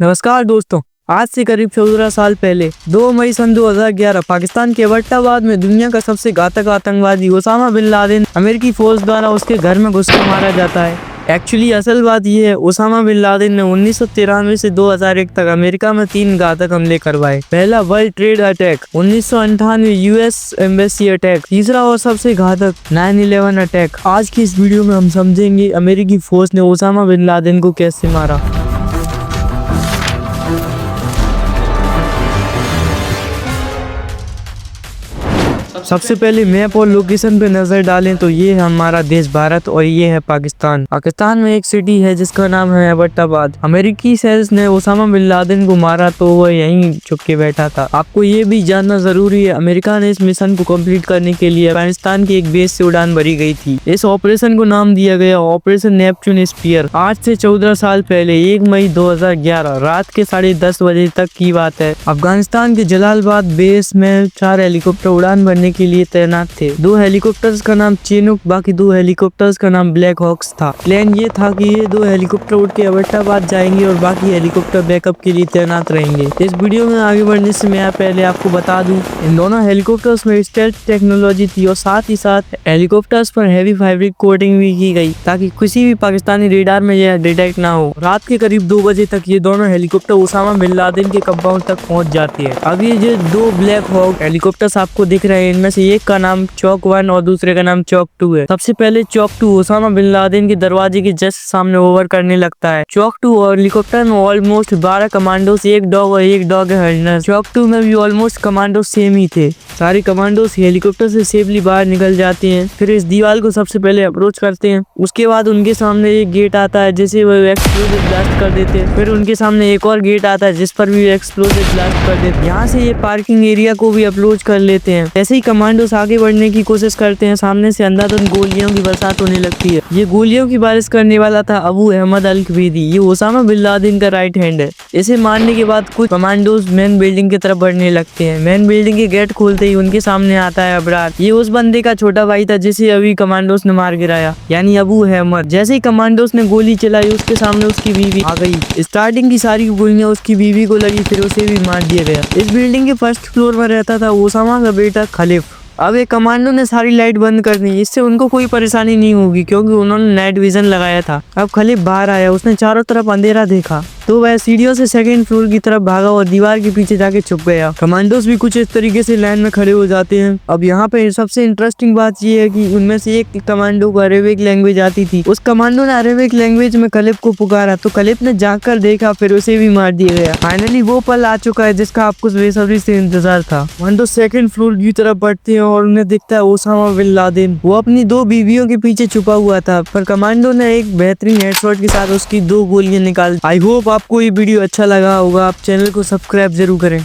नमस्कार दोस्तों। आज से करीब 14 साल पहले 2 मई सन 2011 पाकिस्तान के एबटाबाद में दुनिया का सबसे घातक आतंकवादी ओसामा बिन लादेन अमेरिकी फौज द्वारा उसके घर में घुसकर मारा जाता है। एक्चुअली असल बात यह है, ओसामा बिन लादेन ने 1993 से 2001 तक अमेरिका में 3 घातक हमले करवाए। पहला world trade attack, 1998 US embassy attack, तीसरा और सबसे घातक 9/11 अटैक। आज की इस वीडियो में हम समझेंगे अमेरिकी फौज ने ओसामा बिन लादेन को कैसे मारा। सबसे पहले मैप और लोकेशन पे नजर डालें तो ये है हमारा देश भारत और ये है पाकिस्तान। पाकिस्तान में एक सिटी है जिसका नाम है एबटाबाद। अमेरिकी सेल्स ने ओसामा बिन लादेन को मारा तो वह यहीं छुप के बैठा था। आपको ये भी जानना जरूरी है, अमेरिका ने इस मिशन को कंप्लीट करने के लिए अफगानिस्तान की एक बेस से उड़ान भरी गई थी। इस ऑपरेशन को नाम दिया गया ऑपरेशन नेपच्यून स्पीयर। आज से 14 साल पहले 1 मई 2011 रात के 10:30 बजे तक की बात है। अफगानिस्तान के जलालाबाद बेस में 4 हेलीकॉप्टर उड़ान भरने के लिए तैनात थे। 2 हेलीकॉप्टर्स का नाम चीनूक, बाकी 2 हेलीकॉप्टर्स का नाम ब्लैक हॉक्स था। प्लान ये था कि ये 2 हेलीकॉप्टर उड़ के एबटाबाद जाएंगे और बाकी हेलीकॉप्टर बैकअप के लिए तैनात रहेंगे। इस वीडियो में आगे बढ़ने से मैं पहले आपको बता दूं, इन दोनों हेलीकॉप्टर्स में स्टेल्थ टेक्नोलॉजी थी और साथ ही साथ हेलीकॉप्टर्स पर हैवी फैब्रिक कोटिंग भी की गई ताकि किसी भी पाकिस्तानी रेडार में यह डिटेक्ट ना हो। रात के करीब 2 बजे तक ये दोनों हेलीकॉप्टर ओसामा बिन लादेन के कंपाउंड तक पहुंच जाती है। अब ये जो 2 ब्लैक हॉक हेलीकॉप्टर्स आपको दिख रहे हैं, इनमें से एक का नाम चौक 1 और दूसरे का नाम चौक 2 है। सबसे पहले चौक 2 ओसामा बिन लादेन के दरवाजे के जस्ट सामने ओवर करने लगता है। चौक 2 और हेलीकॉप्टर में ऑलमोस्ट 12 कमांडोस, 1 डॉग और 1 डॉग है। चौक 2 में भी ऑलमोस्ट कमांडो सेम ही थे। सारे कमांडोस हेलीकॉप्टर से सेफली बाहर निकल जाते हैं। फिर इस दीवार को सबसे पहले अप्रोच करते हैं। उसके बाद उनके सामने एक गेट आता है जिसे वो एक्सप्लोसिव ब्लास्ट कर देते हैं। फिर उनके सामने एक और गेट आता है जिस पर भी एक्सप्लोसिव ब्लास्ट कर देते हैं। यहाँ से ये पार्किंग एरिया को भी अप्रोच कर लेते हैं। ऐसे ही कमांडोस आगे बढ़ने की कोशिश करते हैं। सामने से अंधाधुंध गोलियों की बरसात होने लगती है। ये गोलियों की बारिश करने वाला था अबू अहमद अल कबीदी। ये ओसामा बिन लादेन का राइट हैंड है। इसे मारने के बाद कुछ कमांडोज मेन बिल्डिंग की तरफ बढ़ने लगते हैं। मेन बिल्डिंग के गेट खोलते ही उनके सामने आता है अबरार। ये उस बंदे का छोटा भाई था जिसे अभी कमांडोज ने मार गिराया, यानी अबू अहमद। जैसे ही कमांडोज ने गोली चलाई उसके सामने उसकी बीवी आ गई। स्टार्टिंग की सारी गोलियां उसकी बीवी को लगी, फिर उसे भी मार दिया गया। इस बिल्डिंग के फर्स्ट फ्लोर में रहता था ओसामा का बेटा खलीफ। अब एक कमांडो ने सारी लाइट बंद कर दी। इससे उनको कोई परेशानी नहीं होगी क्योंकि उन्होंने नाइट विजन लगाया था। अब खलीफ बाहर आया, उसने चारों तरफ अंधेरा देखा तो वह सीढ़ियों से 2nd फ्लोर की तरफ भागा और दीवार के पीछे जाके छुप गया। कमांडोस भी कुछ इस तरीके से लाइन में खड़े हो जाते हैं। अब यहाँ पे सबसे इंटरेस्टिंग बात ये है कि उनमें से एक कमांडो को अरेबिक लैंग्वेज आती थी। उस कमांडो ने अरेबिक लैंग्वेज में खलीफ को पुकारा तो खलीफ ने जाकर देखा, फिर उसे भी मार दिया गया। फाइनली वो पल आ चुका है जिसका आपको बेसब्री से इंतजार था। कमांडो 2nd फ्लोर की तरफ बढ़ते हैं और उन्हें दिखता है ओसामा बिन लादेन। वो अपनी 2 बीवियों के पीछे छुपा हुआ था, पर कमांडो ने एक बेहतरीन हेडशॉट के साथ उसकी 2 गोलियां निकाल। आई होप आपको ये वीडियो अच्छा लगा होगा। आप चैनल को सब्सक्राइब जरूर करें।